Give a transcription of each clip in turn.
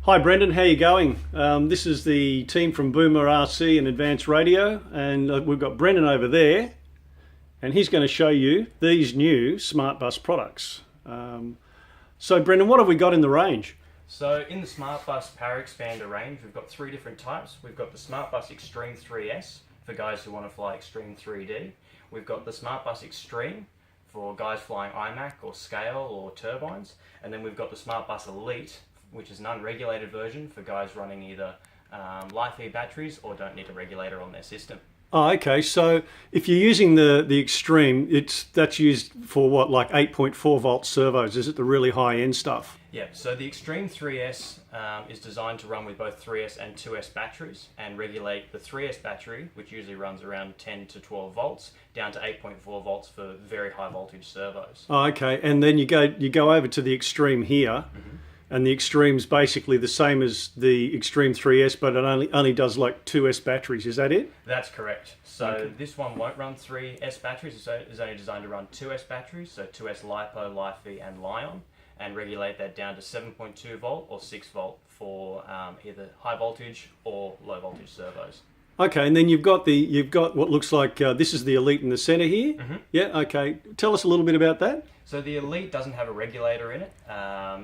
Hi Brendan, how you going? This is the team from Boomer RC and Advanced Radio, and we've got Brendan over there, and he's going to show you these new Smart Bus products. So Brendan, what have we got in the range? So in the Smart Bus Power Expander range, we've got three different types. We've got the Smart Bus Extreme 3S for guys who want to fly Extreme 3D. We've got the Smart Bus Extreme for guys flying IMAC or scale or turbines. And then we've got the Smart Bus Elite, which is an unregulated version for guys running either live feed batteries or don't need a regulator on their system. Oh, okay. So if you're using the Extreme, that's used for what, like 8.4 volt servos? Is it the really high end stuff? Yeah. So the Extreme 3S is designed to run with both 3S and 2S batteries and regulate the 3S battery, which usually runs around 10 to 12 volts, down to 8.4 volts for very high voltage servos. Oh, okay. And then you go over to the Extreme here. Mm-hmm. And the Extreme's basically the same as the Extreme 3S, but it only does like 2S batteries. Is that it? That's correct. So This one won't run 3S batteries. It's only designed to run 2S batteries, so 2S LiPo, LiFi, and Li-on, and regulate that down to 7.2 volt or 6 volt for either high voltage or low voltage servos. Okay, and then you've got what looks like this is the Elite in the center here. Mm-hmm. Yeah. Okay. Tell us a little bit about that. So the Elite doesn't have a regulator in it.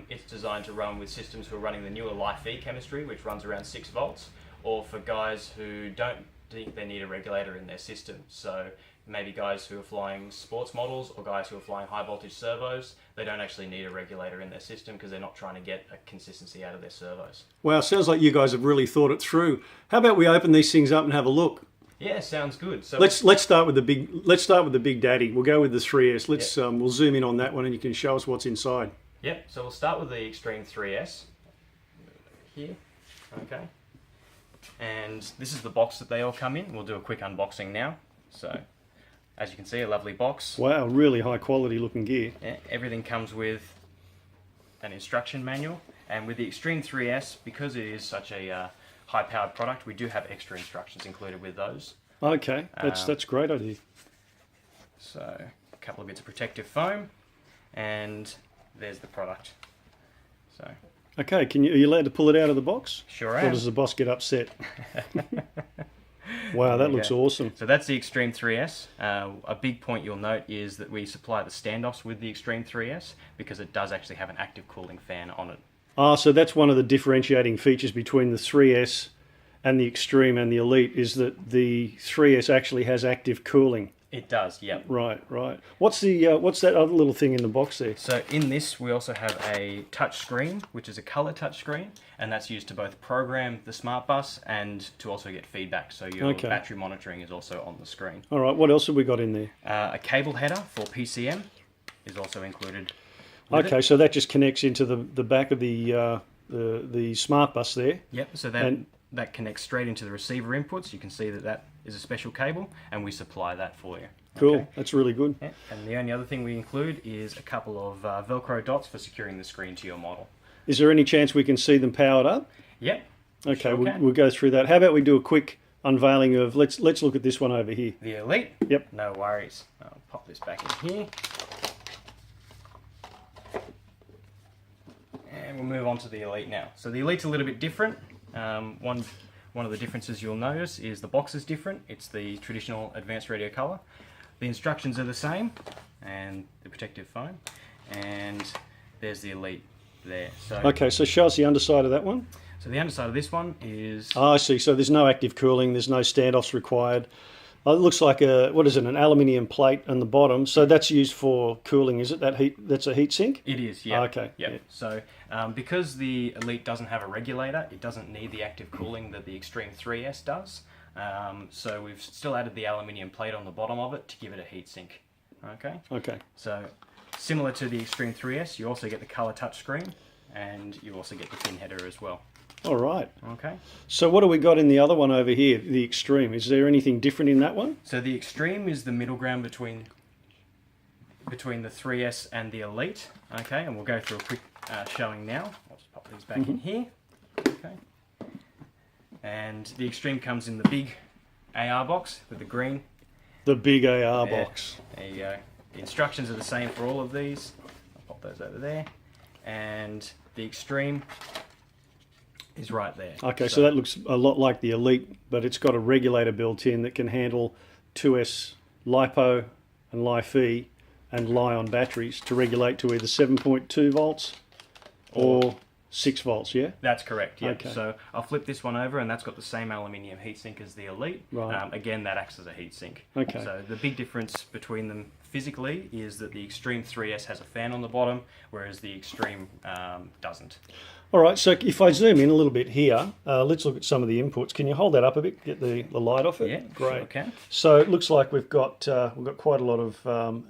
It's designed to run with systems who are running the newer LiFi chemistry, which runs around 6 volts, or for guys who don't think they need a regulator in their system. So maybe guys who are flying sports models or guys who are flying high voltage servos, they don't actually need a regulator in their system because they're not trying to get a consistency out of their servos. Wow, sounds like you guys have really thought it through. How about we open these things up and have a look? Yeah, sounds good. So let's start with the big daddy. We'll go with the 3S. We'll zoom in on that one and you can show us what's inside. Yep. So we'll start with the Extreme 3S here. Okay. And this is the box that they all come in. We'll do a quick unboxing now. So as you can see, a lovely box. Wow, really high quality looking gear. Yeah, everything comes with an instruction manual, and with the Extreme 3S, because it is such a high-powered product, we do have extra instructions included with those. Okay, that's a great idea. So a couple of bits of protective foam, and there's the product. So. Okay, are you allowed to pull it out of the box? Sure am. Or does the boss get upset? Wow, that looks awesome. So that's the Extreme 3S. A big point you'll note is that we supply the standoffs with the Extreme 3S because it does actually have an active cooling fan on it. Ah, so that's one of the differentiating features between the 3S and the Extreme and the Elite is that the 3S actually has active cooling. It does, yep. Right. What's that other little thing in the box there? So in this, we also have a touch screen, which is a color touch screen, and that's used to both program the Smart Bus and to also get feedback. So your battery monitoring is also on the screen. All right. What else have we got in there? A cable header for PCM is also included. Okay, so that just connects into the back of the Smart Bus there. Yep. So that connects straight into the receiver inputs. You can see that is a special cable, and we supply that for you. Cool, okay. That's really good. Yeah. And the only other thing we include is a couple of Velcro dots for securing the screen to your model. Is there any chance we can see them powered up? Yep. Okay, sure we'll go through that. How about we do a quick unveiling of, let's look at this one over here. The Elite? Yep. No worries. I'll pop this back in here. And we'll move on to the Elite now. So the Elite's a little bit different. One of the differences you'll notice is the box is different. It's the traditional advanced radio color. The instructions are the same, and the protective foam. And there's the Elite there. Okay, so show us the underside of that one. So the underside of this one is... Oh, I see. So there's no active cooling. There's no standoffs required. It looks like an aluminium plate on the bottom. So that's used for cooling, is it? That's a heat sink? It is, yeah. Oh, okay. Yep. Yeah. So because the Elite doesn't have a regulator, it doesn't need the active cooling that the Extreme 3S does. So we've still added the aluminium plate on the bottom of it to give it a heat sink. Okay. So similar to the Extreme 3S, you also get the color touchscreen, and you also get the pin header as well. All right. Okay. So what do we got in the other one over here, the Extreme? Is there anything different in that one? So the Extreme is the middle ground between the 3S and the Elite. Okay, and we'll go through a quick showing now. I'll just pop these back in here. Okay. And the Extreme comes in the big AR box with the green. The big AR box. There you go. The instructions are the same for all of these. I'll pop those over there. And the Extreme is right there. Okay, so that looks a lot like the Elite, but it's got a regulator built in that can handle 2S LiPo and Li-Fi and Li-on batteries to regulate to either 7.2 volts or 6 volts, yeah? That's correct, yeah. Okay. So I'll flip this one over, and that's got the same aluminium heatsink as the Elite. Right. Again, that acts as a heatsink. Okay. So the big difference between them physically is that the Extreme 3S has a fan on the bottom, whereas the Extreme doesn't. All right, so if I zoom in a little bit here, let's look at some of the inputs. Can you hold that up a bit, get the light off it? Yeah, great. Sure can. So it looks like we've got quite a lot of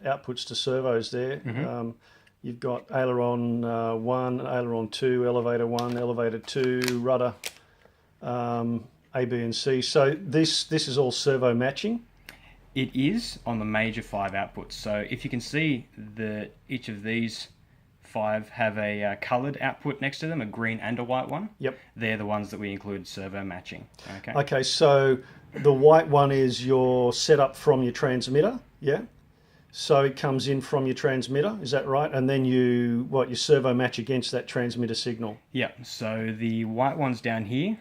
outputs to servos there. Mm-hmm. You've got aileron 1, aileron 2, elevator 1, elevator 2, rudder A, B, and C. So this is all servo matching. It is on the major 5 outputs. So if you can see that each of these 5 have a coloured output next to them, a green and a white one. Yep. They're the ones that we include servo matching. Okay. Okay, so the white one is your setup from your transmitter, yeah? So it comes in from your transmitter, is that right? And then you servo match against that transmitter signal. Yeah, so the white ones down here,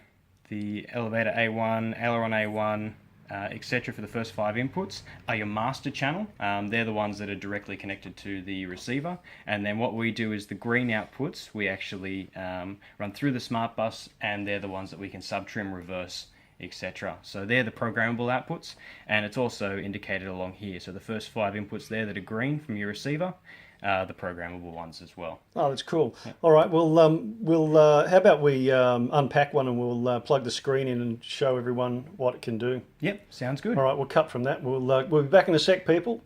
the elevator A1, aileron A1, etc. for the first 5 inputs are your master channel. They're the ones that are directly connected to the receiver. And then what we do is the green outputs, we actually run through the smart bus, and they're the ones that we can sub-trim, reverse, etc. So they're the programmable outputs, and it's also indicated along here. So the first 5 inputs there that are green from your receiver, the programmable ones as well. Oh, that's cool. Yeah. All right, we'll how about we unpack one and we'll plug the screen in and show everyone what it can do. Yep, sounds good. All right, we'll cut from that. We'll be back in a sec, people.